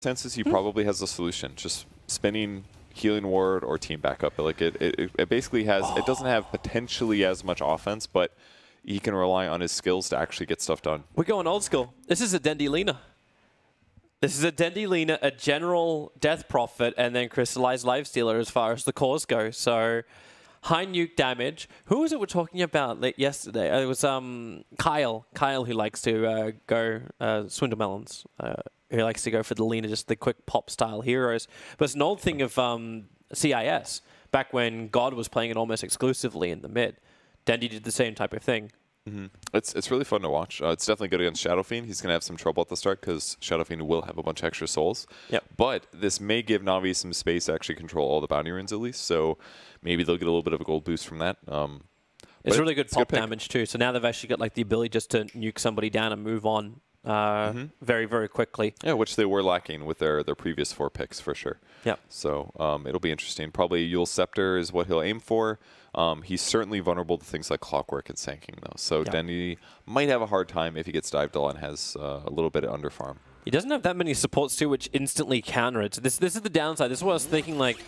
Senses he probably has a solution. Just spinning healing ward or team backup. Like it basically has. It doesn't have potentially as much offense, but he can rely on his skills to actually get stuff done. We're going old school. This is a Dendy Lina. This is a Dendy Lina, a general Death Prophet, and then Crystallized Lifestealer as far as the cores go. So high nuke damage. Who was it we're talking about yesterday? It was Kyle. Kyle, who likes to go Swindle Melons. Who likes to go for the Lina, just the quick pop style heroes. But it's an old thing of CIS, back when God was playing it almost exclusively in the mid. Dendy did the same type of thing. Mm-hmm. It's really fun to watch. It's definitely good against Shadow Fiend. He's going to have some trouble at the start because Shadow Fiend will have a bunch of extra souls. Yep. But this may give Navi some space to actually control all the bounty runes at least. So maybe they'll get a little bit of a gold boost from that. It's really good pop damage too. So now they've actually got like the ability just to nuke somebody down and move on very, very quickly. Yeah, which they were lacking with their previous 4 picks for sure. Yeah. So it'll be interesting. Probably Yule Scepter is what he'll aim for. He's certainly vulnerable to things like Clockwork and Sanking, though. So Dendy might have a hard time if he gets dived on and has a little bit of under farm. He doesn't have that many supports, too, which instantly counter it. So this is the downside. This is what I was thinking, like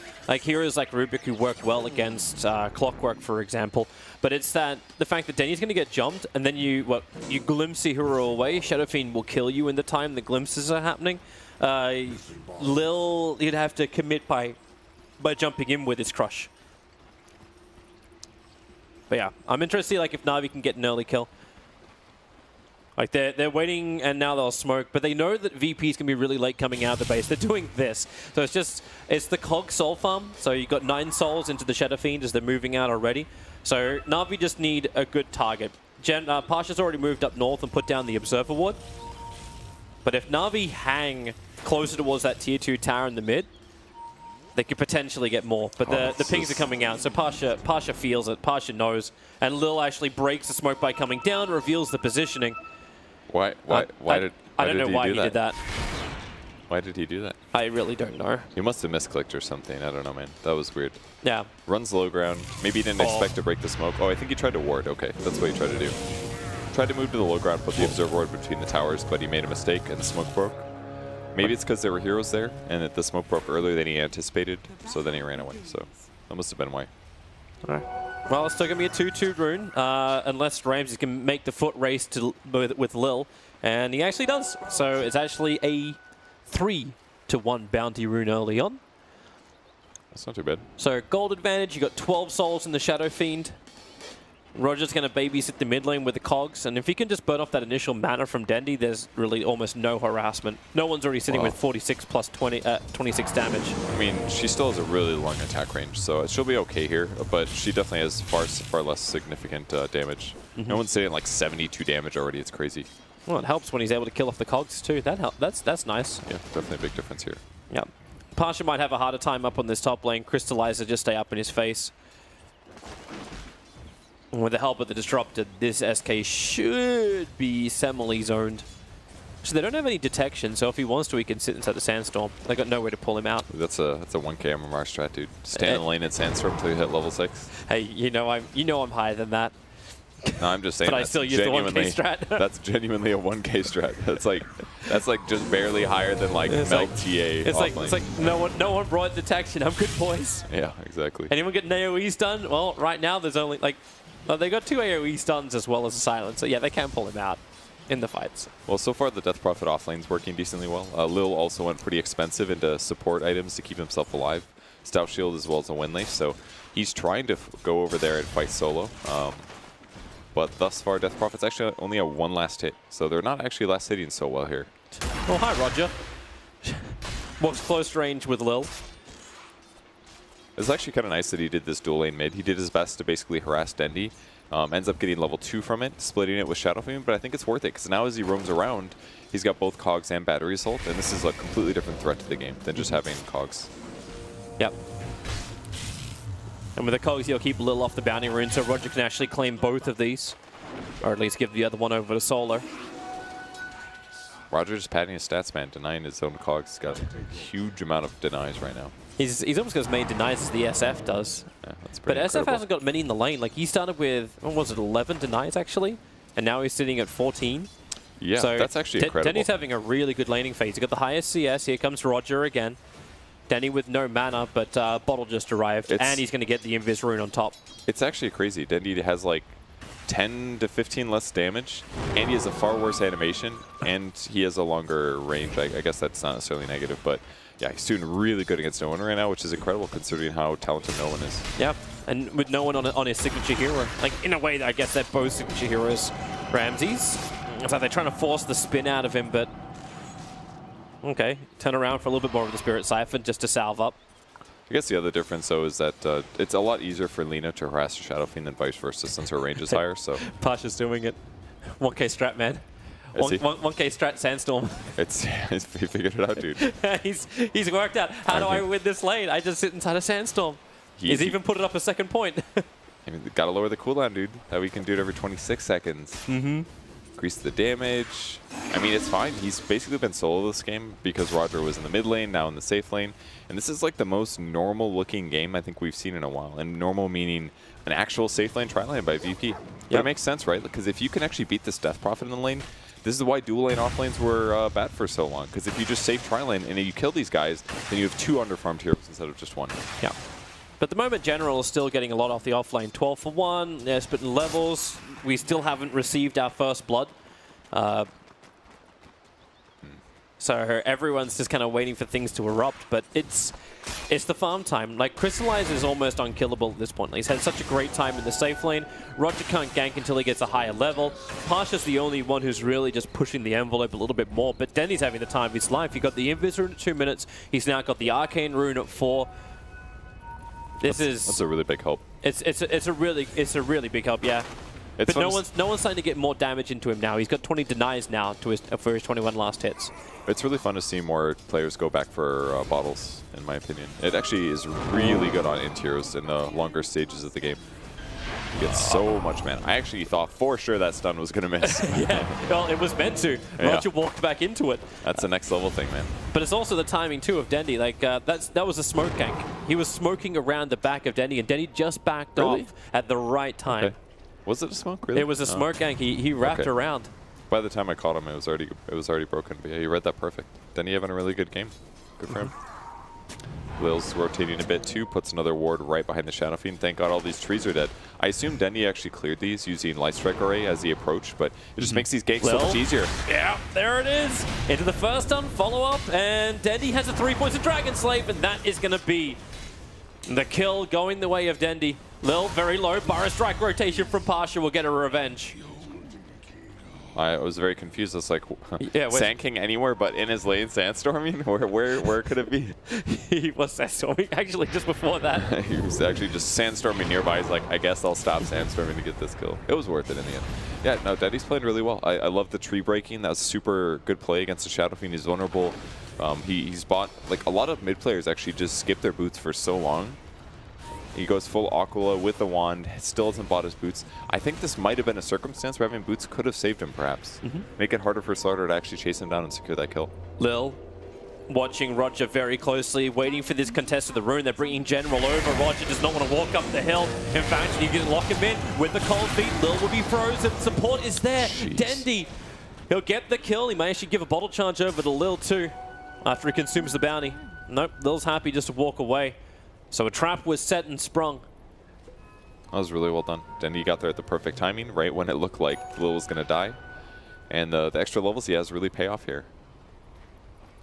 heroes like Rubik who work well against Clockwork, for example. But it's the fact that Dendy's going to get jumped, and then you glimpse a hero away. Shadow Fiend will kill you in the time the glimpses are happening. Lil, he'd have to commit by jumping in with his crush. But yeah, I'm interested to see like if Navi can get an early kill. Like they're waiting and now they'll smoke, but they know that VP's can be really late coming out of the base. They're doing this. So it's the Cog soul farm. So you got 9 souls into the Shadow Fiend as they're moving out already. So Navi just need a good target. Pasha's already moved up north and put down the Observer Ward. But if Navi hang closer towards that tier 2 tower in the mid, they could potentially get more. But the pings are coming out, so Pasha feels it, Pasha knows. And Lil actually breaks the smoke by coming down, reveals the positioning. I don't know why he did that. Why did he do that? I really don't know. He must have misclicked or something. I don't know, man. That was weird. Yeah. Runs low ground. Maybe he didn't expect to break the smoke. Oh, I think he tried to ward. Okay, that's what he tried to do. Tried to move to the low ground, put the Observer Ward between the towers, but he made a mistake and the smoke broke. Maybe it's because there were heroes there and that the smoke broke earlier than he anticipated, so then he ran away. So that must have been why. All right. Well, it's still going to be a 2-2 rune, unless Ramsey can make the foot race with Lil, and he actually does. So it's actually a 3-1 bounty rune early on. That's not too bad. So gold advantage, you got 12 souls in the Shadow Fiend. Roger's going to babysit the mid lane with the cogs, and if he can just burn off that initial mana from Dendy, there's really almost no harassment. No one's already sitting with 46 plus 26 damage. I mean, she still has a really long attack range, so she'll be okay here, but she definitely has far less significant damage. No one's sitting at like 72 damage already. It's crazy. Well, it helps when he's able to kill off the cogs too. That's nice. Yeah, definitely a big difference here. Yeah. Pasha might have a harder time up on this top lane. Crystallizer just stay up in his face. With the help of the Disruptor, this SK should be semi-zoned. So they don't have any detection, so if he wants to, he can sit inside the Sandstorm. They got nowhere to pull him out. That's a 1K MMR strat, dude. Stand in the lane at Sandstorm until you hit level 6. Hey, you know I'm higher than that. No, I'm just saying. But I still use the 1K strat. That's genuinely a 1K strat. That's like just barely higher than like Melt TA. It's like no one brought detection. I'm good, boys. Yeah, exactly. Anyone get an AoE stun? Well, right now there's only like. Well, they got 2 AoE stuns as well as a silence, so yeah, they can pull him out in the fights. Well, so far the Death Prophet offlane's working decently well. Lil also went pretty expensive into support items to keep himself alive. Stout Shield as well as a Wind Lace, so he's trying to go over there and fight solo. But thus far, Death Prophet's actually only a 1 last hit, so they're not actually last hitting so well here. Oh, hi, Roger. Walks close range with Lil. It's actually kind of nice that he did this dual lane mid. He did his best to basically harass Dendy. Ends up getting level 2 from it, splitting it with Shadow Fiend, but I think it's worth it because now as he roams around, he's got both Cogs and Battery Assault, and this is a completely different threat to the game than just having Cogs. Yep. And with the Cogs, he'll keep Lil off the bounty rune, so Roger can actually claim both of these, or at least give the other one over to Solar. Roger just padding his stats, man, denying his own Cogs. He's got a huge amount of denies right now. He's almost got as many denies as the SF does. Yeah, that's pretty But incredible. SF hasn't got many in the lane. Like, he started with, what was it, 11 denies, actually? And now he's sitting at 14. Yeah, so that's actually incredible. Denny's having a really good laning phase. He's got the highest CS. Here comes Roger again. Denny with no mana, but Bottle just arrived, and he's going to get the Invis rune on top. It's actually crazy. Denny has like 10 to 15 less damage, and he has a far worse animation, and he has a longer range. I guess that's not necessarily negative, but yeah, he's doing really good against no one right now, which is incredible considering how talented no one is. Yep, and with no one on his signature hero. Like, in a way, I guess they're both signature heroes. Ramses, it's like they're trying to force the spin out of him, but okay, turn around for a little bit more of the Spirit Siphon just to salve up. I guess the other difference, though, is that it's a lot easier for Lina to harass Shadow Fiend than vice versa since her range is higher. So Pasha's doing it. 1K strat, man. 1K strat Sandstorm. He figured it out, dude. he's worked out. How do I win this lane? I just sit inside a Sandstorm. He's even put it up a second point. I mean, gotta lower the cooldown, dude. That we can do it every 26 seconds. Mm-hmm. Increase the damage. I mean, it's fine. He's basically been solo this game because Roger was in the mid lane, now in the safe lane. And this is like the most normal looking game I think we've seen in a while. And normal meaning an actual safe lane tri-lane by VP. But it makes sense, right? Because if you can actually beat this Death Prophet in the lane, this is why dual lane off lanes were bad for so long. Because if you just safe tri-lane and you kill these guys, then you have 2 underfarmed heroes instead of just 1. Yeah. But the moment General is still getting a lot off the offlane. 12 for 1, they're splitting levels. We still haven't received our first blood. So everyone's just kind of waiting for things to erupt, but it's the farm time. Like, Crystallize is almost unkillable at this point. He's had such a great time in the safe lane. Roger can't gank until he gets a higher level. Pasha's the only one who's really just pushing the envelope a little bit more, but Denny's having the time of his life. He got the Invis rune at 2 minutes. He's now got the Arcane rune at 4. That's a really big help. It's a really big help, yeah. But no one's starting to get more damage into him now. He's got 20 denies now to for his 21 last hits. It's really fun to see more players go back for bottles, in my opinion. It actually is really good on interiors in the longer stages of the game. You get so much mana. I actually thought for sure that stun was going to miss. Yeah, well, it was meant to. Roger walked back into it. That's the next level thing, man. But it's also the timing, too, of Dendy. Like, that was a smoke gank. He was smoking around the back of Dendy, and Dendy just backed off at the right time. Okay. Was it a smoke, really? It was a smoke gank. He wrapped around. By the time I caught him, it was already broken. But yeah, he read that perfect. Denny having a really good game. Good for him. Lil's rotating a bit too, puts another ward right behind the Shadow Fiend. Thank God all these trees are dead. I assume Denny actually cleared these using Light Strike Array as he approached, but it just makes these ganks so much easier. Yeah, there it is. Into the first stun, follow-up, and Dendy has a 3 points of Dragon Slave, and that is going to be the kill going the way of Dendy. Lil, very low. Burrow Strike rotation from Pasha will get a revenge. I was very confused. It's like, Sand King anywhere but in his lane sandstorming? Where could it be? He was sandstorming, actually, just before that. He was actually just sandstorming nearby. He's like, I guess I'll stop sandstorming to get this kill. It was worth it in the end. Yeah, no, Denny's playing really well. I love the tree breaking. That was super good play against the Shadow Fiend. He's vulnerable. He's bought, like, a lot of mid players actually just skip their boots for so long. He goes full Aquila with the wand, still hasn't bought his boots. I think this might have been a circumstance where having boots could have saved him, perhaps. Make it harder for Slaughter to actually chase him down and secure that kill. Lil watching Roger very closely, waiting for this contest of the rune. They're bringing General over. Roger does not want to walk up the hill. In fact, he can lock him in with the cold feet. Lil will be frozen. Support is there. Jeez. Dendy, he'll get the kill. He may actually give a bottle charge over to Lil too after he consumes the bounty. Nope, Lil's happy just to walk away. So a trap was set and sprung. That was really well done. Dendy got there at the perfect timing, right when it looked like Lil was going to die. And the extra levels he has really pay off here.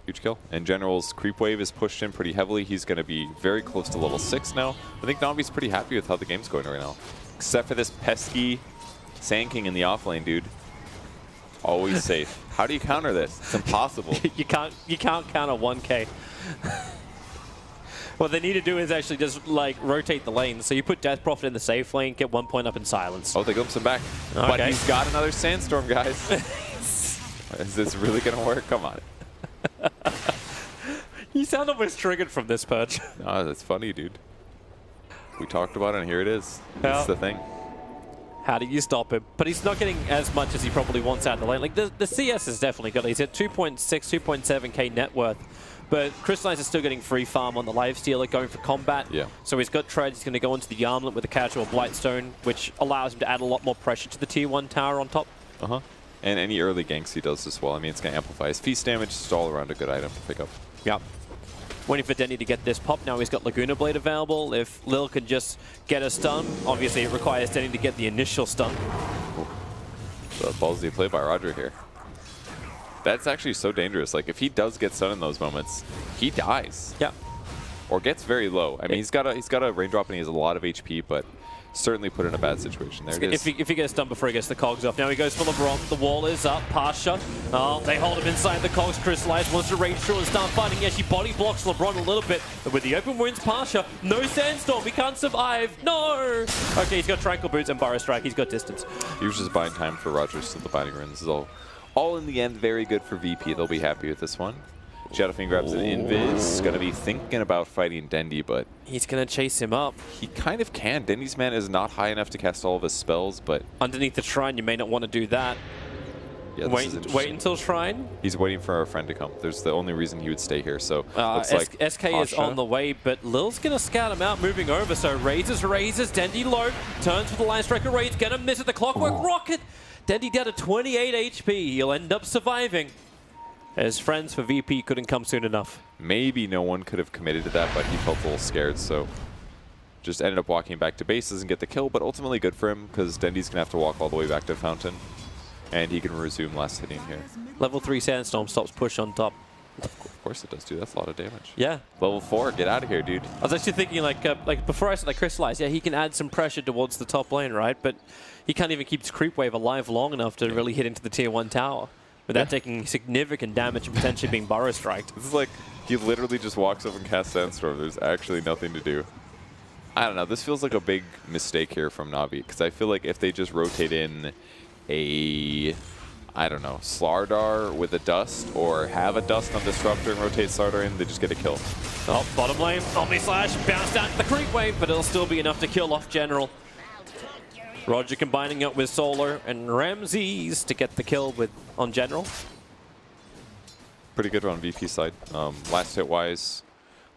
Huge kill. And General's creep wave is pushed in pretty heavily. He's going to be very close to level 6 now. I think Navi's pretty happy with how the game's going right now. Except for this pesky Sand King in the offlane, dude. Always safe. How do you counter this? It's impossible. You can't counter 1K. What they need to do is actually just, like, rotate the lanes. So you put Death Prophet in the safe lane, get 1 point up in silence. Oh, they glimpse him back. Okay. But he's got another Sandstorm, guys. Is this really going to work? Come on. You sound almost triggered from this, Purge. Oh, that's funny, dude. We talked about it, and here it is. That's the thing. How do you stop him? But he's not getting as much as he probably wants out of the lane. Like, the CS is definitely good. He's at 2.6, 2.7k net worth. But Crystallize is still getting free farm on the Lifestealer, going for combat. Yeah. So he's got treads. He's going to go into the Armlet with a casual Blightstone, which allows him to add a lot more pressure to the tier 1 tower on top. And any early ganks he does as well. I mean, it's going to amplify his feast damage. Just all around a good item to pick up. Yep. Waiting for Dendy to get this pop. Now he's got Laguna Blade available. If Lil can just get a stun, obviously it requires Dendy to get the initial stun. So ballsy play by Roger here. That's actually so dangerous. Like, if he does get stunned in those moments, he dies. Yeah. Or gets very low. I mean, he's got a raindrop and he has a lot of HP, but certainly put in a bad situation. There it is. If he gets done before he gets the cogs off. Now he goes for LeBron. The wall is up. Pasha. Oh, they hold him inside the cogs. Crystallize wants to rage through and start fighting. Yeah, she body blocks LeBron a little bit. But with the open wounds, Pasha, no Sandstorm. He can't survive. No! Okay, he's got Tranquil Boots and Burrow Strike. He's got distance. He was just buying time for Rogers to the Binding Runes. This is all in the end very good for VP. They'll be happy with this one. Shadowfiend grabs an Invis. Going to be thinking about fighting Dendy, but he's going to chase him up. He kind of can. Dendy's mana is not high enough to cast all of his spells, but underneath the shrine, you may not want to do that. Yeah, wait until shrine. He's waiting for our friend to come. There's the only reason he would stay here. So looks like SK is on the way, but Lil's going to scout him out, moving over. So raises, Dendy low, turns for the Line Striker Raids, going to miss it. The Clockwork Rocket. Dendy down to 28 HP. He'll end up surviving. His friends for VP couldn't come soon enough. Maybe no one could have committed to that, but he felt a little scared, so just ended up walking back to base, doesn't get the kill, but ultimately good for him because Dendy's going to have to walk all the way back to Fountain, and he can resume last hitting here. Level 3 Sandstorm stops push on top. Of course it does, dude. That's a lot of damage. Yeah. Level 4, get out of here, dude. I was actually thinking, like before I said, Crystallize, yeah, he can add some pressure towards the top lane, right? But he can't even keep his creep wave alive long enough to really hit into the tier 1 tower without taking significant damage and potentially being Burrow Striked. This is like, he literally just walks up and casts Sandstorm. There's actually nothing to do. I don't know. This feels like a big mistake here from Navi, because I feel like if they just rotate in a, I don't know, Slardar with a Dust, or have a Dust on Disruptor and rotate Slardar in, they just get a kill. Oh, bottom lane, Omni Slash, bounced out the creep wave, but it'll still be enough to kill off General. Roger combining up with Solar and Ramses to get the kill on General. Pretty good on VP side. Last hit wise,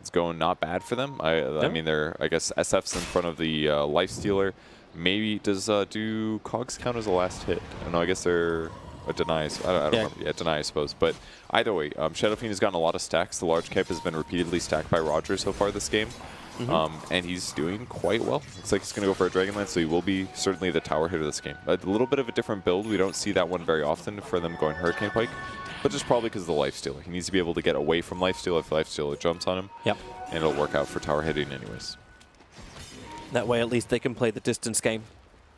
it's going not bad for them. I mean, they're, I guess, SF's in front of the Lifestealer. Maybe does do Cogs count as a last hit? I don't know. I guess they're a denies. I don't remember. Yeah, deny, I suppose. But either way, Shadowfiend has gotten a lot of stacks. The large cap has been repeatedly stacked by Roger so far this game. And he's doing quite well. Looks like he's going to go for a Dragonlance, so he will be certainly the tower hitter this game. A little bit of a different build. We don't see that one very often for them going Hurricane Pike, but just probably because of the Lifestealer. He needs to be able to get away from Lifestealer if Lifestealer jumps on him. Yep. And it'll work out for tower hitting anyways. That way, at least they can play the distance game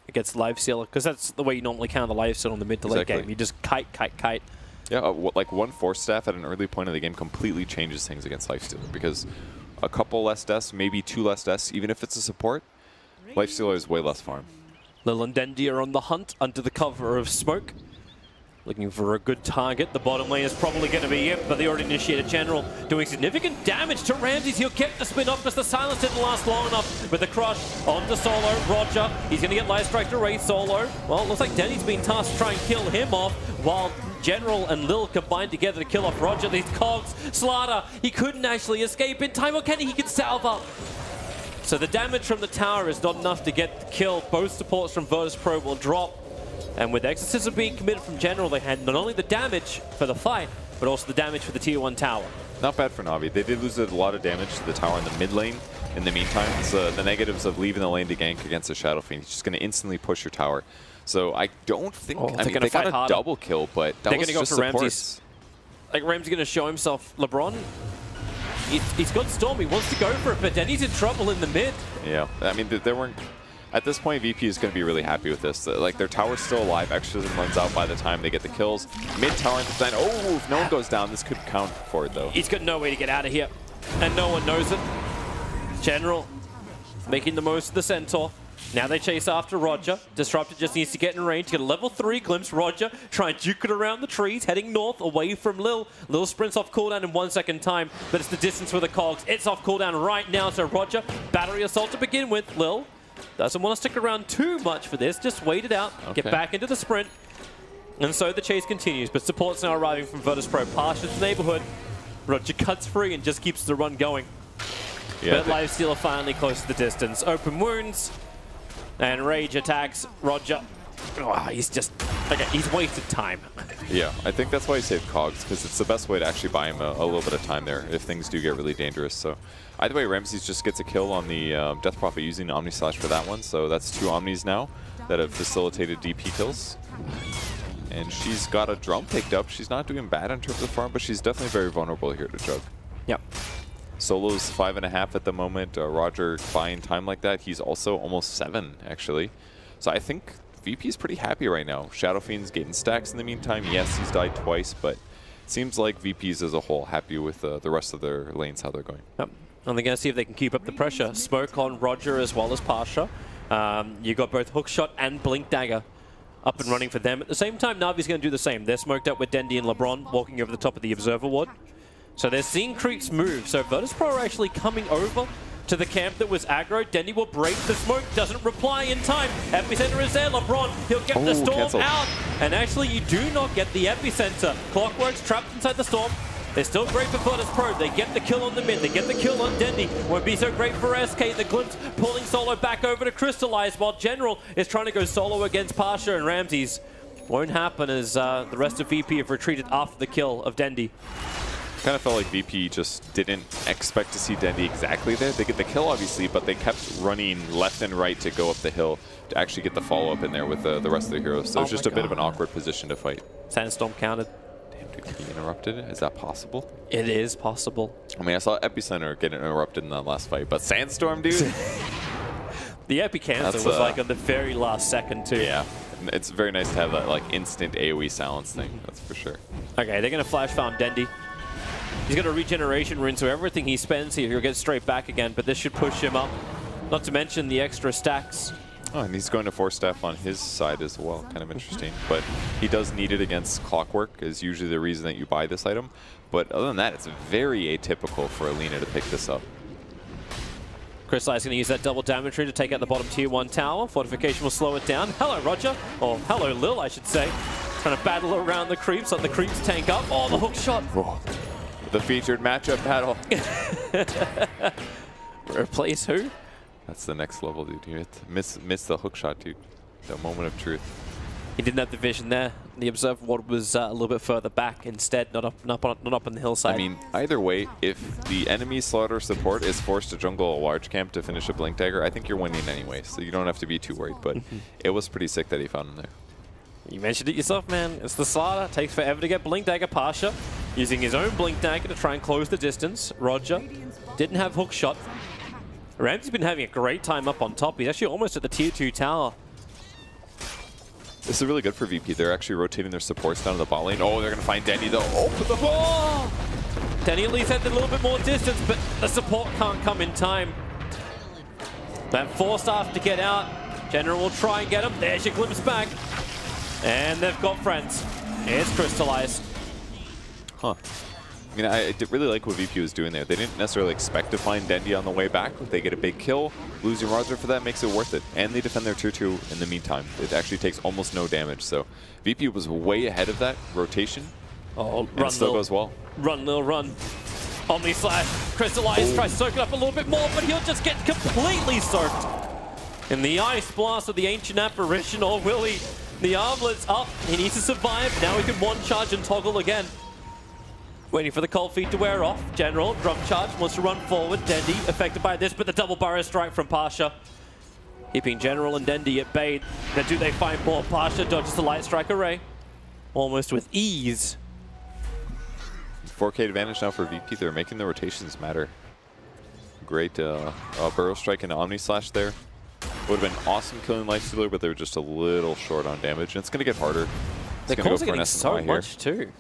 against Lifestealer, because that's the way you normally counter the Lifestealer in the mid to late game. You just kite. Yeah, like one Force Staff at an early point of the game completely changes things against Lifestealer, because a couple less deaths, maybe 2 less deaths, even if it's a support, Lifestealer is way less farm. Lil and Dendy are on the hunt under the cover of smoke. Looking for a good target. The bottom lane is probably going to be it, but they already initiated General, doing significant damage to Ramses. He'll keep the spin up because the silence didn't last long enough. With the crush onto Solo, Roger. He's going to get Light Strike to raid Solo. Well, it looks like Denny's been tasked to try and kill him off, while General and Lil combined together to kill off Roger. These cogs, Slaughter, he couldn't actually escape in time. Or can he? He can salve up. So the damage from the tower is not enough to get the kill. Both supports from Virtus Pro will drop. And with Exorcism being committed from General, they had not only the damage for the fight, but also the damage for the tier 1 tower. Not bad for Navi. They did lose a lot of damage to the tower in the mid lane. In the meantime, it's the negatives of leaving the lane to gank against the Shadowfiend. He's just going to instantly push your tower. So I don't think, I mean, they got a double kill, but that was just supports. Ramses. Like, Ramses going to show himself. LeBron, he's got Storm. He wants to go for it, but then he's in trouble in the mid. Yeah, I mean, there weren't... At this point, VP is going to be really happy with this. Like, their tower's still alive. Exorcism runs out by the time they get the kills. Mid-tower and design. Oh, if no one goes down, this could count for it, though. He's got no way to get out of here, and no one knows it. General making the most of the Centaur. Now they chase after Roger. Disruptor just needs to get in range. Get a level 3 glimpse. Roger try and juke it around the trees, heading north away from Lil. Lil sprints off cooldown in 1 second time, but it's the distance for the cogs. It's off cooldown right now, so Roger, battery assault to begin with. Lil doesn't want to stick around too much for this. Just wait it out, get back into the sprint. And so the chase continues, but support's now arriving from Virtus Pro. Passes the neighborhood. Roger cuts free and just keeps the run going. Yeah, but Lifestealer finally close to the distance. Open wounds. And Rage attacks Roger. Oh, he's just Okay, he's wasted time. Yeah, I think that's why he saved Cogs, because it's the best way to actually buy him a little bit of time there if things do get really dangerous. So either way, Ramses just gets a kill on the Death Prophet using Omni Slash for that one. So that's 2 Omnis now that have facilitated DP kills. And she's got a drum picked up. She's not doing bad in terms of farm, but she's definitely very vulnerable here to Jug. Yep. Solo's 5.5 at the moment. Roger buying time like that. He's also almost 7, actually. So I think VP's pretty happy right now. Shadow Fiend's getting stacks in the meantime. Yes, he's died twice, but it seems like VP's as a whole happy with the rest of their lanes, how they're going. Yep. And they're going to see if they can keep up the pressure. Smoke on Roger as well as Pasha. You got both Hookshot and Blink Dagger up and running for them. At the same time, Navi's going to do the same. They're smoked up with Dendi and LeBron walking over the top of the Observer Ward. So they're seeing creeps move. So Virtus Pro are actually coming over to the camp that was aggro. Dendi will break the smoke, doesn't reply in time. Epicenter is there, LeBron, he'll get the storm cancelled out. And actually, you do not get the Epicenter. Clockwork's trapped inside the storm. They're still great for Virtus Pro. They get the kill on the mid, they get the kill on Dendi. Won't be so great for SK. The Glimpse pulling Solo back over to Crystallize, while General is trying to go solo against Pasha and Ramses. Won't happen as the rest of VP have retreated after the kill of Dendi. Kind of felt like VP just didn't expect to see Dendi exactly there. They get the kill, obviously, but they kept running left and right to go up the hill to actually get the follow-up in there with the rest of the heroes. So it's just a bit of an awkward position to fight. Sandstorm counted. Damn, dude, can he interrupt it? Is that possible? It is possible. I mean, I saw Epicenter get interrupted in that last fight, but Sandstorm, dude? The Epi cancel was like on the very last second, too. Yeah. It's very nice to have that like instant AoE silence thing, that's for sure. Okay, they're going to flash farm Dendi. He's got a regeneration rune, so everything he spends here, he'll get straight back again, but this should push him up. Not to mention the extra stacks. Oh, and he's going to 4-staff on his side as well. Kind of interesting. But he does need it against Clockwork, is usually the reason that you buy this item. But other than that, it's very atypical for Alina to pick this up. Crystallize is going to use that double damage rune to take out the bottom tier 1 tower. Fortification will slow it down. Hello, Roger. Or hello, Lil, I should say. Trying to battle around the creeps, let the creeps tank up. Oh, the hook shot. Oh. The featured matchup battle. Replace who? That's the next level, dude. You have to miss the hook shot, dude. The moment of truth. He didn't have the vision there. The Observer Ward was a little bit further back instead, not up on the hillside. I mean, either way, if the enemy slaughter support is forced to jungle a large camp to finish a Blink Dagger, I think you're winning anyway, so you don't have to be too worried. But it was pretty sick that he found him there. You mentioned it yourself, man. It's the slaughter. Takes forever to get Blink Dagger. Pasha using his own Blink Dagger to try and close the distance. Roger didn't have hook shot. Ramsey's been having a great time up on top. He's actually almost at the tier 2 tower. This is really good for VP. They're actually rotating their supports down to the bot lane. Oh, they're going to find Dendi though. Open the ball! Dendi at least had a little bit more distance, but the support can't come in time. That 4-staff to get out. General will try and get him. There's your glimpse back. And they've got friends. It's Crystallize. Huh. I mean, I really like what VP was doing there. They didn't necessarily expect to find Dendi on the way back. They get a big kill. Losing Roger for that makes it worth it. And they defend their tier 2 in the meantime. It actually takes almost no damage. So VP was way ahead of that rotation. Oh, run, still goes well. Run, Lil, run. Omni Slash. Crystallize tries to soak it up a little bit more, but he'll just get completely soaked. In the Ice Blast of the Ancient Apparition, or will he? The armlet's up. He needs to survive. Now he can one charge and toggle again. Waiting for the cold feet to wear off. General, drum charge, wants to run forward. Dendi affected by this, but the double burrow strike from Pasha. Keeping General and Dendi at bay. Now do they find more? Pasha dodges the light strike array. Almost with ease. 4K advantage now for VP. They're making the rotations matter. Great burrow strike and Omni Slash there. Would have been awesome killing Lifestealer, but they were just a little short on damage. And it's going to get harder. The calls are getting so much too.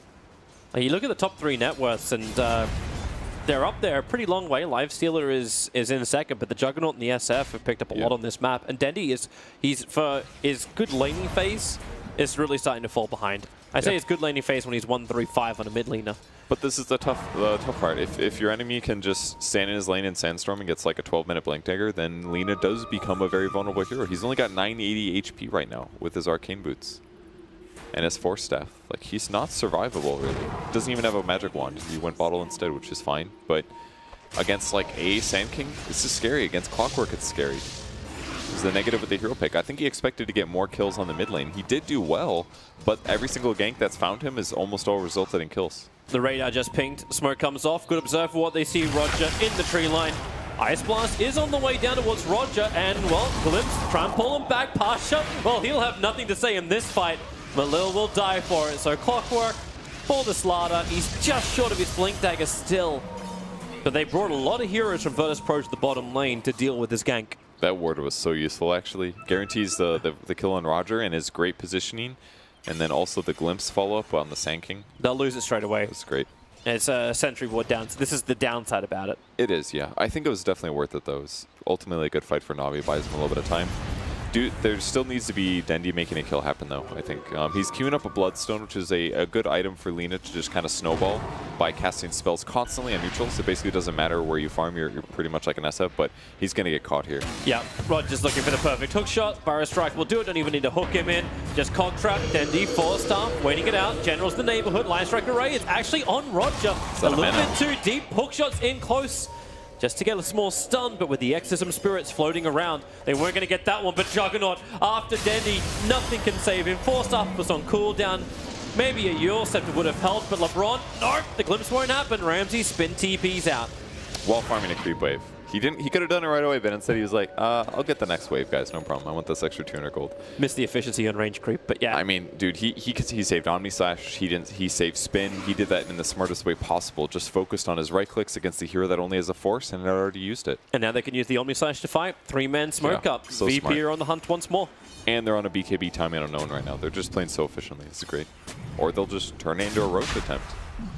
Like, you look at the top 3 net worths, and they're up there a pretty long way. Lifestealer is in second, but the Juggernaut and the SF have picked up a lot on this map. And Dendi for his good laning phase is really starting to fall behind. I say his good laning phase when he's 1-3-5 on a mid laner. But this is the tough part. If your enemy can just stand in his lane in Sandstorm and gets like a 12-minute Blink Dagger, then Lina does become a very vulnerable hero. He's only got 980 HP right now with his Arcane Boots. And his 4-staff. Like, he's not survivable, really. Doesn't even have a magic wand. He went bottle instead, which is fine. But against, like, a Sand King, this is scary. Against Clockwork, it's scary. is the negative with the hero pick. I think he expected to get more kills on the mid lane. He did do well, but every single gank that's found him has almost all resulted in kills. The radar just pinged. Smoke comes off. Good observe for what they see. Roger in the tree line. Ice Blast is on the way down towards Roger, and, well, Glimpse try and pull him back. Pasha, well, he'll have nothing to say in this fight, but Lil will die for it. So Clockwork for the Slaughter. He's just short of his Blink Dagger still. But they brought a lot of heroes from Virtus Pro to the bottom lane to deal with this gank. That ward was so useful, actually. Guarantees the kill on Roger and his great positioning. And then also the Glimpse follow-up on the Sand King. They'll lose it straight away. It's great. It's a Sentry Ward down. So this is the downside about it. It is, yeah. I think it was definitely worth it, though. It was ultimately a good fight for Navi. Buys him a little bit of time. Dude, there still needs to be Dendi making a kill happen, though, I think. He's queuing up a Bloodstone, which is a good item for Lina to just kind of snowball by casting spells constantly on neutrals. It basically doesn't matter where you farm. You're pretty much like an SF, but he's going to get caught here. Yeah, Roger's looking for the perfect hook shot. Burrow Strike will do it. Don't even need to hook him in. Just Cog Trap, Dendi, Force Staff, waiting it out. General's the neighborhood. Line Strike Array is actually on Roger. A little bit too deep. Hook shots in close. Just to get a small stun, but with the Exorcism Spirits floating around, they weren't going to get that one. But Juggernaut, after Dendi, nothing can save him. Force Staff was on cooldown. Maybe a Eul Scepter would have helped, but LeBron, nope, the Glimpse won't happen. Ramsey spin TP's out. While farming a creep wave. He could have done it right away, but instead he was like, I'll get the next wave, guys, no problem. I want this extra 200 gold. Missed the efficiency on range creep, but yeah. I mean, dude, he saved Omni Slash, he saved Spin, he did that in the smartest way possible, just focused on his right clicks against the hero that only has a force and had already used it. And now they can use the Omni Slash to fight. 3-man smoke up. So VP smart. are on the hunt once more. And they're on a BKB timing unknown right now. They're just playing so efficiently. This is great. Or they'll just turn it into a roast attempt.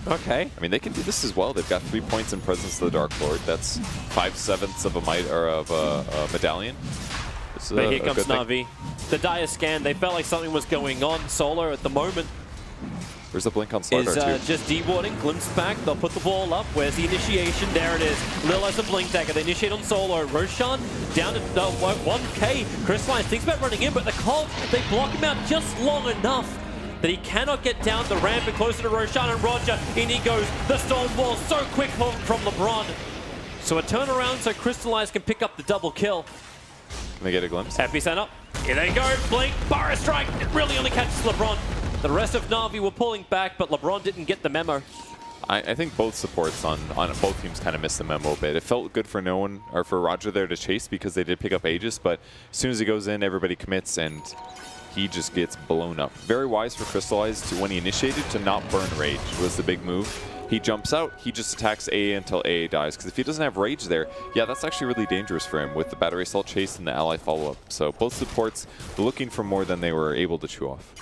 Okay. I mean, they can do this as well. They've got 3 points in Presence of the Dark Lord. That's 5/7 of a might or of a medallion. But here comes Navi. The dire scan. They felt like something was going on. Solo at the moment there's a blink on Slardar too. Just dewarding. Glimpse back. They'll put the ball up. Where's the initiation? There it is. Lil has a blink dagger. They initiate on Solo. Roshan down to 1k. Crystalline thinks about running in, but the Cult, they block him out just long enough that he cannot get down the ramp and closer to Roshan and Roger. In he goes. The Storm Wall so quick from LeBron. So a turnaround so Crystallize can pick up the double kill. Can they get a glimpse? Epicenter. Here they go. Blink. Burrow Strike. It really only catches LeBron. The rest of Navi were pulling back, but LeBron didn't get the memo. I think both supports on both teams kind of missed the memo a bit. It felt good for no one, or for Roger there to chase because they did pick up Aegis, but as soon as he goes in, everybody commits and he just gets blown up. Very wise for Crystallize to, when he initiated, to not burn Rage was the big move. He jumps out, he just attacks AA until AA dies, because if he doesn't have Rage there, yeah, that's actually really dangerous for him with the Battery Assault chase and the ally follow-up. So both supports looking for more than they were able to chew off.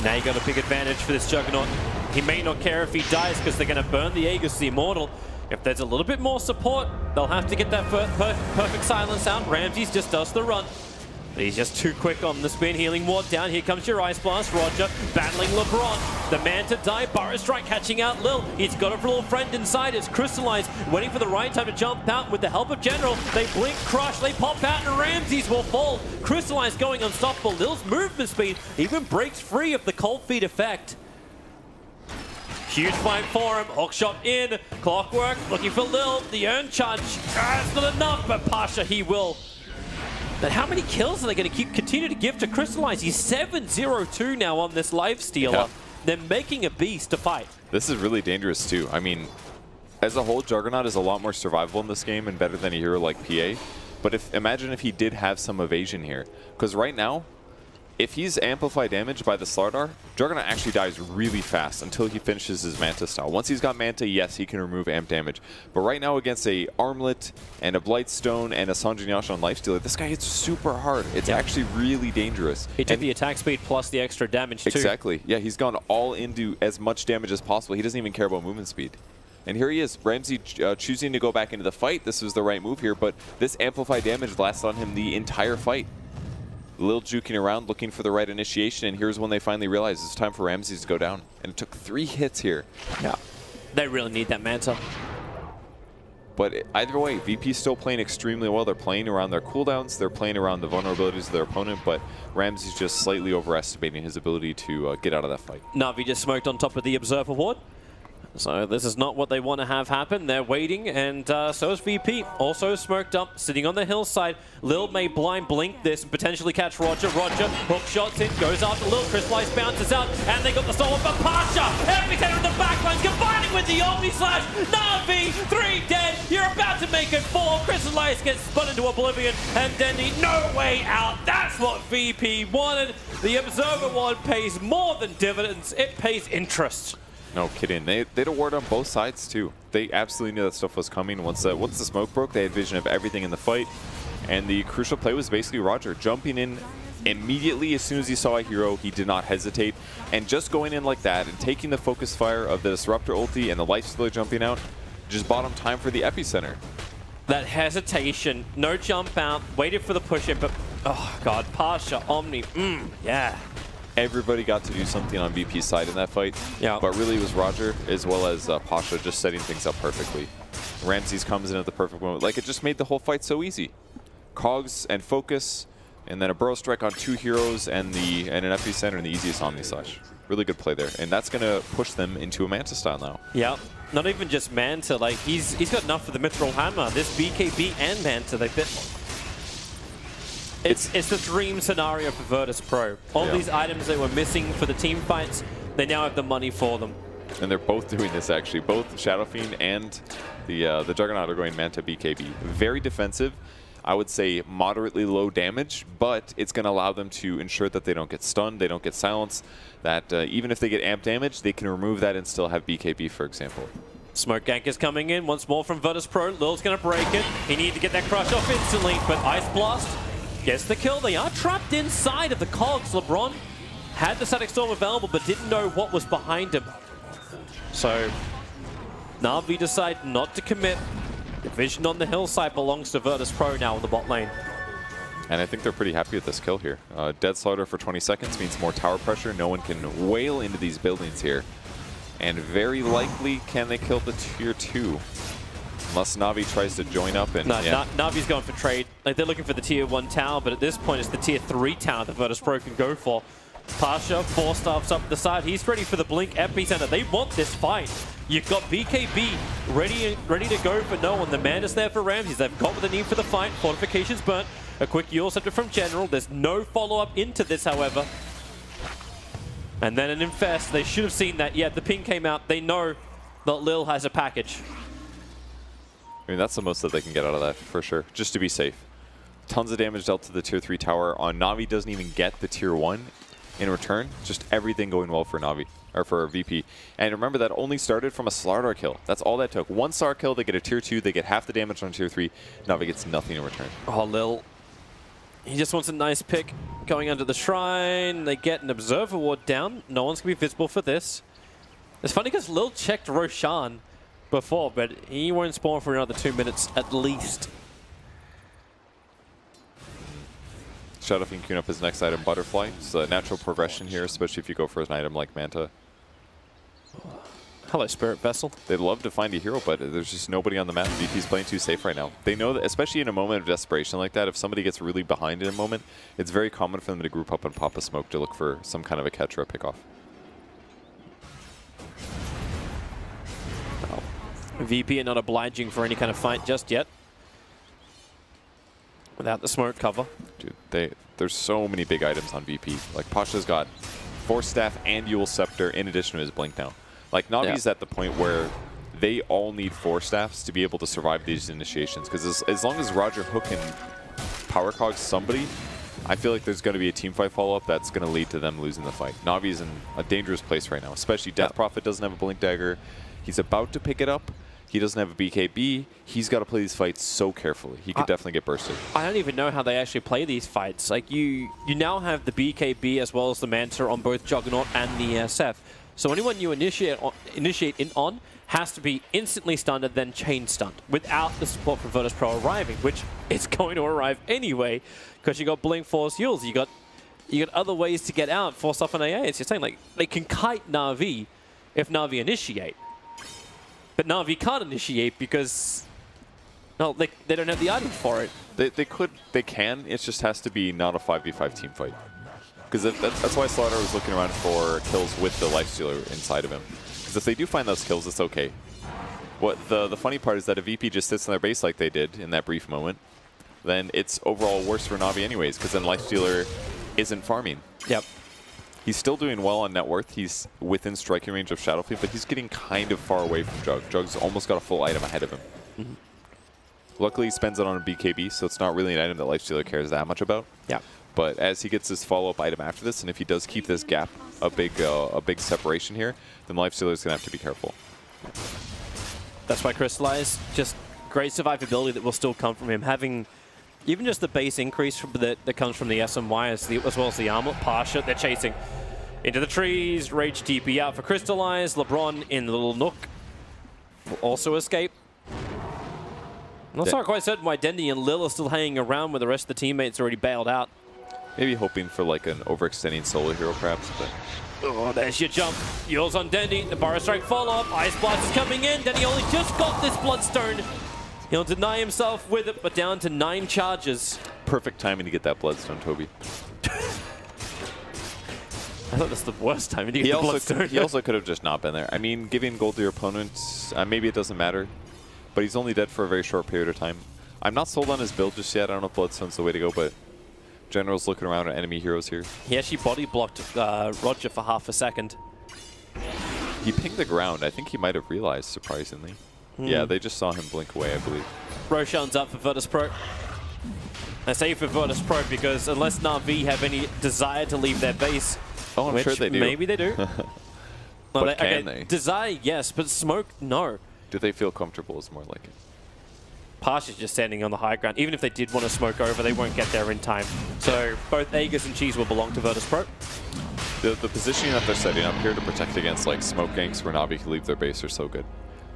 Now you got a big advantage for this Juggernaut. He may not care if he dies because they're going to burn the Aegis, the Immortal. If there's a little bit more support, they'll have to get that perfect silence out. Ramses just does the run. But he's just too quick on the spin. Healing ward down. Here comes your Ice Blast. Roger battling LeBron. The man to die. Burrow Strike catching out Lil. He's got a little friend inside. It's Crystallize waiting for the right time to jump out. With the help of General, they blink, crush, they pop out, and Ramses will fall. Crystallize going unstoppable. Lil's movement speed even breaks free of the cold feet effect. Huge fight for him. Hook shot in. Clockwork looking for Lil. The earn charge. It's not enough, but Pasha, he will. But how many kills are they going to continue to give to Crystallize? He's 7-0-2 now on this lifestealer. Yeah. They're making a beast to fight. This is really dangerous too. I mean, as a whole, Juggernaut is a lot more survivable in this game and better than a hero like PA. But imagine if he did have some evasion here. Because right now, if he's amplified damage by the Slardar, Juggernaut actually dies really fast until he finishes his Manta style. Once he's got Manta, yes, he can remove amp damage. But right now against a Armlet and a Blightstone and a Sanjin Yash on Lifestealer, this guy hits super hard. It's actually really dangerous. He took the attack speed plus the extra damage too. Exactly. Yeah, he's gone all into as much damage as possible. He doesn't even care about movement speed. And here he is, Ramsey choosing to go back into the fight. This was the right move here, but this amplified damage lasts on him the entire fight. Lil juking around looking for the right initiation, and here's when they finally realize it's time for Ramses to go down. And it took 3 hits here. Yeah, they really need that Manta. But either way, VP's still playing extremely well. They're playing around their cooldowns, they're playing around the vulnerabilities of their opponent, but Ramses just slightly overestimating his ability to get out of that fight. Navi just smoked on top of the Observer ward. So this is not what they want to have happen. They're waiting, and so is VP. Also smoked up, sitting on the hillside. Lil may blind blink this and potentially catch Roger. Roger hook shots in, goes after Lil. Crystallize bounces out, and they got the solo for Pasha. Epicenter in the backline, combining with the Omni Slash. Navi, 3 dead. You're about to make it 4. Crystallize gets spun into oblivion, and Denny, no way out. That's what VP wanted. The Observer Ward pays more than dividends. It pays interest. No kidding. They had a ward on both sides too. They absolutely knew that stuff was coming. Once the smoke broke, they had vision of everything in the fight. And the crucial play was basically Roger jumping in immediately as soon as he saw a hero. He did not hesitate. And just going in like that and taking the focus fire of the Disruptor ulti and the Lifestealer jumping out just bought him time for the epicenter. That hesitation, no jump out, waited for the push in, but oh god, Pasha, Omni, yeah. Everybody got to do something on VP's side in that fight. Yeah. But really it was Roger as well as Pasha just setting things up perfectly. Ramses comes in at the perfect moment. Like, it just made the whole fight so easy. Cogs and focus, and then a burrow strike on 2 heroes and an epicenter and the easiest Omni Slash. Really good play there. And that's going to push them into a Manta style now. Yeah. Not even just Manta, like he's got enough for the Mithril Hammer. This BKB and Manta, they fit. It's the dream scenario for Virtus Pro. All these items they were missing for the team fights, they now have the money for them. And they're both doing this actually. Both Shadow Fiend and the Juggernaut are going Manta BKB. Very defensive. I would say moderately low damage, but it's going to allow them to ensure that they don't get stunned, they don't get silenced, that even if they get amp damage, they can remove that and still have BKB, for example. Smoke gank is coming in once more from Virtus Pro. Lil's going to break it. He needs to get that crush off instantly, but Ice Blast gets the kill. They are trapped inside of the cogs. LeBron had the Static Storm available, but didn't know what was behind him. So Navi decide not to commit. The vision on the hillside belongs to Virtus Pro now in the bot lane. And I think they're pretty happy with this kill here. Dead Slaughter for 20 seconds means more tower pressure. No one can wail into these buildings here. And very likely, can they kill the tier 2? Unless Navi tries to join up and... No, Navi's going for trade. Like, they're looking for the tier 1 tower, but at this point it's the tier 3 tower that Virtus Pro can go for. Pasha, 4 staffs up the side. He's ready for the Blink Epicenter. They want this fight. You've got BKB ready to go for no one. The man is there for Ramses. They've got what they need for the fight. Fortifications burnt. A quick Eul Scepter from General. There's no follow-up into this, however. And then an Infest. They should have seen that. Yeah, the ping came out. They know that Lil has a package. I mean, that's the most that they can get out of that, for sure, just to be safe. Tons of damage dealt to the tier 3 tower. Navi doesn't even get the tier 1 in return. Just everything going well for Navi, or for VP. And remember, that only started from a Slardar kill. That's all that took. 1 Star kill, they get a tier 2, they get half the damage on tier 3. Navi gets nothing in return. Oh, Lil. He just wants a nice pick going under the shrine. They get an Observer Ward down. No one's going to be visible for this. It's funny because Lil checked Roshan before, but he won't spawn for another 2 minutes at least. Shadow Fiend queuing up his next item, Butterfly. It's a natural progression here, especially if you go for an item like Manta. Hello, Spirit Vessel. They'd love to find a hero, but there's just nobody on the map. VP's playing too safe right now. They know that, especially in a moment of desperation like that, if somebody gets really behind in a moment, it's very common for them to group up and pop a smoke to look for some kind of a catch or a pickoff. Well, VP are not obliging for any kind of fight just yet. Without the smoke cover. Dude, there's so many big items on VP. Like, Pasha's got Force Staff and Eul Scepter in addition to his Blink now. Like, Navi's at the point where they all need Force Staffs to be able to survive these initiations. Because as long as Roger Hook can power cog somebody, I feel like there's going to be a teamfight follow-up that's going to lead to them losing the fight. Navi's in a dangerous place right now, especially Death Prophet doesn't have a Blink Dagger. He's about to pick it up. He doesn't have a BKB. He's got to play these fights so carefully. He could definitely get bursted. I don't even know how they actually play these fights. Like, you now have the BKB as well as the Manta on both Juggernaut and the SF. So anyone you initiate in on has to be instantly stunned and then chain stunned without the support from Virtus Pro arriving, which is going to arrive anyway because you got Blink Force Euls. You got other ways to get out. Force off an AA. It's just saying, like, they can kite Navi if Navi initiate. But Navi can't initiate because they don't have the item for it. They can. It just has to be not a 5v5 team fight. Because that's why Slaughter was looking around for kills with the Lifestealer inside of him. Because if they do find those kills, it's okay. What the funny part is that if VP just sits in their base like they did in that brief moment, then it's overall worse for Navi anyways, because then Lifestealer isn't farming. Yep. He's still doing well on net worth. He's within striking range of Shadowfiend, but he's getting kind of far away from Jug. Jug's almost got a full item ahead of him. Luckily, he spends it on a BKB, so it's not really an item that Lifestealer cares that much about. Yeah. But as he gets his follow-up item after this, and if he does keep this gap, a big separation here, then Lifestealer's going to have to be careful. That's why Crystallize, just great survivability that will still come from him. Having even just the base increase that comes from the SMY as well as the armlet. Pasha, they're chasing into the trees. Rage TP out for Crystallize. LeBron in the little nook will also escape. I'm not quite certain why Dendy and Lil are still hanging around when the rest of the teammates already bailed out. Maybe hoping for like an overextending solo hero perhaps, but... Oh, there's your jump. Yours on Dendy. The Burrow Strike follow-up. Ice Blast is coming in. Dendy only just got this Bloodstone. He'll deny himself with it, but down to 9 charges. Perfect timing to get that Bloodstone, Toby. I thought that's the worst time to get the Bloodstone. He also could have just not been there. I mean, giving gold to your opponent, maybe it doesn't matter, but he's only dead for a very short period of time. I'm not sold on his build just yet. I don't know if Bloodstone's the way to go, but General's looking around at enemy heroes here. He actually body blocked Roger for half a second. He pinged the ground. I think he might have realized, surprisingly. Yeah, they just saw him blink away, I believe. Roshan's up for Virtus Pro. I say for Virtus Pro because unless Navi have any desire to leave their base, oh, I'm sure they do. Maybe they do. But can they? Desire, yes, but smoke, no. Do they feel comfortable is more like it. Pasha's just standing on the high ground. Even if they did want to smoke over, they won't get there in time. So both Aegis and Cheese will belong to Virtus Pro. The positioning that they're setting up here to protect against like smoke ganks where Navi can leave their base are so good.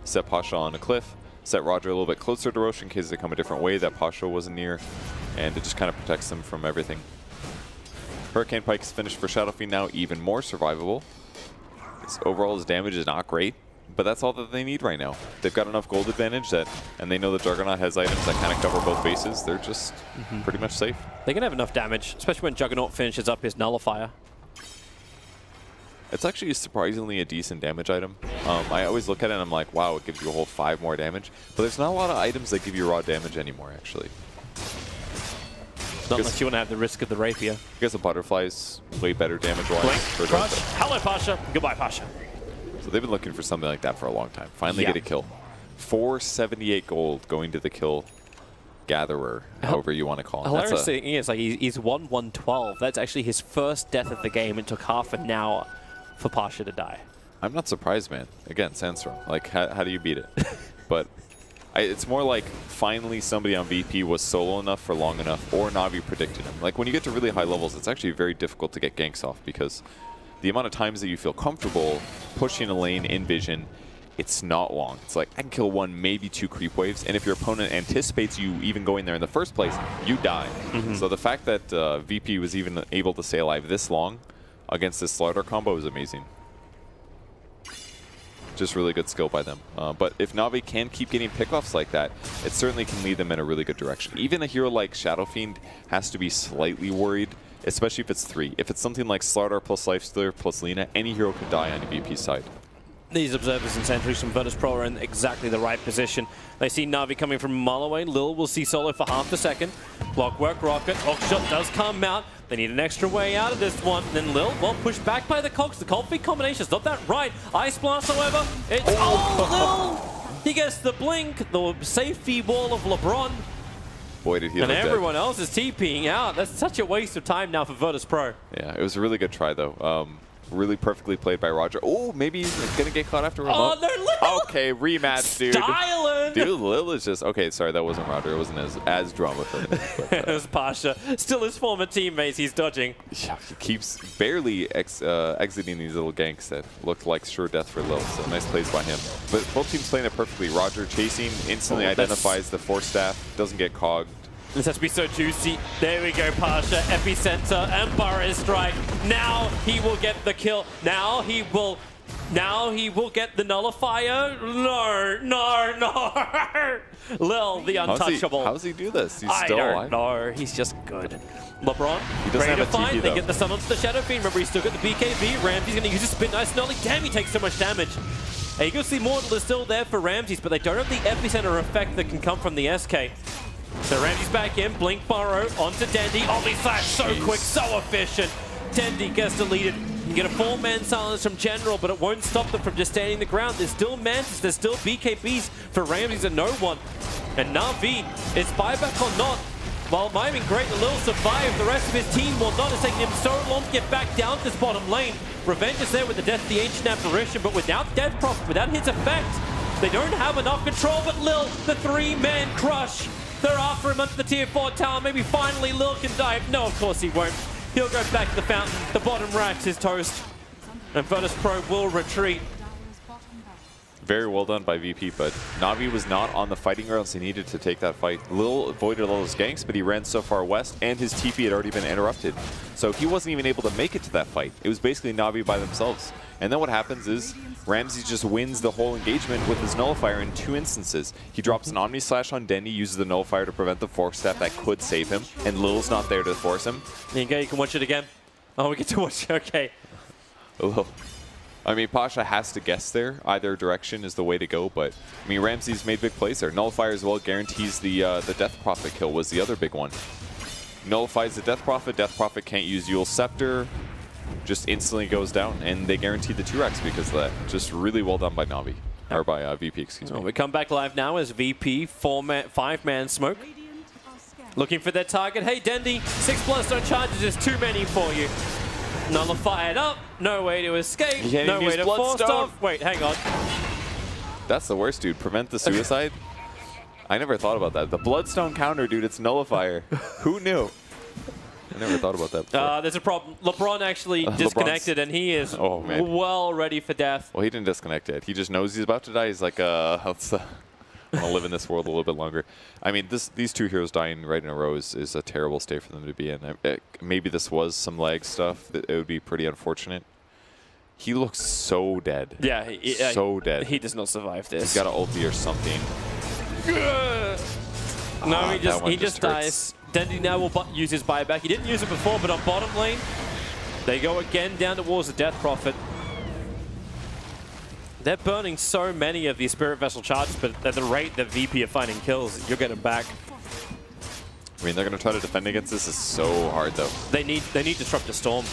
Set Pasha on a cliff, set Roger a little bit closer to Roche in case they come a different way that Pasha wasn't near, and it just kind of protects them from everything. Hurricane Pike is finished for Shadowfiend now, even more survivable. Overall, his damage is not great, but that's all that they need right now. They've got enough gold advantage and they know the Juggernaut has items that kind of cover both bases. They're just pretty much safe. They can have enough damage, especially when Juggernaut finishes up his Nullifier. It's actually surprisingly a decent damage item. I always look at it and I'm like, wow, it gives you a whole 5 more damage. But there's not a lot of items that give you raw damage anymore, actually. Not unless you want to have the risk of the Rapier. I guess a Butterfly's way better damage-wise. Blink, crush. Hello, Pasha. Goodbye, Pasha. So they've been looking for something like that for a long time. Finally get a kill. 478 gold going to the kill gatherer, however you want to call him. Hilarious thing is, like, he's won 112. That's actually his first death of the game. It took half an hour for Pasha to die. I'm not surprised, man. Again, Sandstorm. Like, how do you beat it? But it's more like finally somebody on VP was solo enough for long enough, or Navi predicted him. Like, when you get to really high levels, it's actually very difficult to get ganks off because the amount of times that you feel comfortable pushing a lane in vision, it's not long. It's like, I can kill 1, maybe 2 creep waves, and if your opponent anticipates you even going there in the first place, you die. So the fact that VP was even able to stay alive this long against this Slardar combo is amazing. Just really good skill by them. But if Navi can keep getting pickoffs like that, it certainly can lead them in a really good direction. Even a hero like Shadowfiend has to be slightly worried, especially if it's 3. If it's something like Slardar plus Lifestealer plus Lina, any hero could die on the VP side. These observers and sentries from Virtus Pro are in exactly the right position. They see Navi coming from a mile away. Lil will see solo for half a second. Blockwork Rocket. Oakshot does come out. They need an extra way out of this one. Then Lil, well, pushed back by the Cogs. The Cold Feet combination is not that right. Ice Blast, however, it's... Oh, Lil! He gets the blink, the safety wall of LeBron. Boy, did he And look everyone dead. else is TPing out. That's such a waste of time now for Virtus Pro. Yeah, it was a really good try, though. Really perfectly played by Roger. Oh, maybe he's going to get caught after remote. Oh, no, Lil! Okay, rematch, dude. Styling! Dude, Lil is just... Okay, sorry, that wasn't Roger. It wasn't as drama-filled. It was Pasha. Still his former teammates. He's dodging. Yeah, he keeps barely exiting these little ganks that look like sure death for Lil. So nice plays by him. But both teams playing it perfectly. Roger chasing, instantly identifies the Force Staff, doesn't get cogged. This has to be so juicy. There we go, Pasha. Epicenter and Burrow Strike. Now he will get the kill. Now he will Now he will get the nullifier. No. Lil, the untouchable. How does he do this? He's I still don't alive. know. He's just good. LeBron, He doesn't ready have to a TP, find. They though. get the summon to the Shadow Fiend. Remember, he's still got the BKB. Ramsey's going to use his spin. Nice gnarly. Damn, he takes so much damage. And you can see Mortal is still there for Ramses, but they don't have the epicenter effect that can come from the SK. So Ramsey's back in. Blink Burrow onto Dendy. Omni Slash so quick, so efficient. Dendy gets deleted. You can get a 4-man silence from General, but it won't stop them from just standing the ground. There's still Mantis, there's still BKBs for Ramses and no one. And Navi, is buyback or not? While miming great, the Lil survived. The rest of his team will not. It's taken him so long to get back down to this bottom lane. Revenge is there with the Death of the Ancient Apparition, but without Death Prophet, without his effect, they don't have enough control. But Lil, the 3-man crush. They're after him under the tier 4 tower. Maybe finally Lil can die. No, of course he won't. He'll go back to the fountain. The bottom racks is toast. And Virtus Pro will retreat. Very well done by VP, but Navi was not on the fighting grounds he needed to take that fight. Lil avoided all those ganks, but he ran so far west, and his TP had already been interrupted. So he wasn't even able to make it to that fight. It was basically Navi by themselves. And then what happens is Ramsey just wins the whole engagement with his nullifier in 2 instances. He drops an Omni Slash on Denny, uses the nullifier to prevent the force step that could save him, and Lil's not there to force him. Okay, you can watch it again. Oh, we get to watch it. Okay. Lil. I mean, Pasha has to guess there. Either direction is the way to go, but I mean, Ramsey's made big plays there. Nullifier as well guarantees the Death Prophet kill was the other big one. Nullifies the Death Prophet. Death Prophet can't use Yule's Scepter. Just instantly goes down, and they guarantee the 2x because of that. Just really well done by Navi, or by VP, excuse me. We come back live now as VP, 5-man smoke. Looking for their target. Hey, Dendy, 6+ don't charges is too many for you. Nullify it up. No way to escape. No way to force off. Wait, hang on. That's the worst, dude. Prevent the suicide. I never thought about that. The Bloodstone counter, dude. It's nullifier. Who knew? I never thought about that before. There's a problem. LeBron actually disconnected, and he is well ready for death. Well, he didn't disconnect yet. He just knows he's about to die. He's like, let's I want to live in this world a little bit longer. I mean, these 2 heroes dying right in a row is a terrible state for them to be in. Maybe this was some lag stuff. It would be pretty unfortunate. He looks so dead. Yeah, so dead. He does not survive this. He's got an ulti or something. No, he just dies. Dendy now will use his buyback. He didn't use it before, but on bottom lane, they go again down towards the Death Prophet. They're burning so many of these Spirit Vessel charges, but at the rate that VP are finding kills, you'll get them back. I mean, they're going to try to defend against this. It's so hard, though. They need Disrupt the Storm.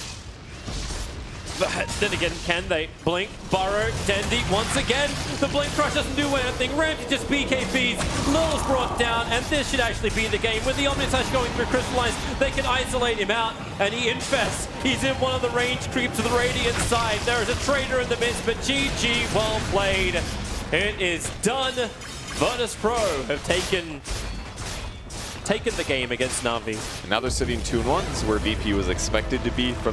But then again, can they? Blink, Burrow, Dendy, once again, the Blink Crush doesn't do anything. Ramsey just BKBs, Lil's brought down, and this should actually be the game. With the Omni Slash going through Crystallize, they can isolate him out, and he infests. He's in one of the range creeps to the Radiant side. There is a traitor in the midst, but GG, well played. It is done. Virtus Pro have taken the game against Navi. And now they're sitting 2-1. This is where VP was expected to be from the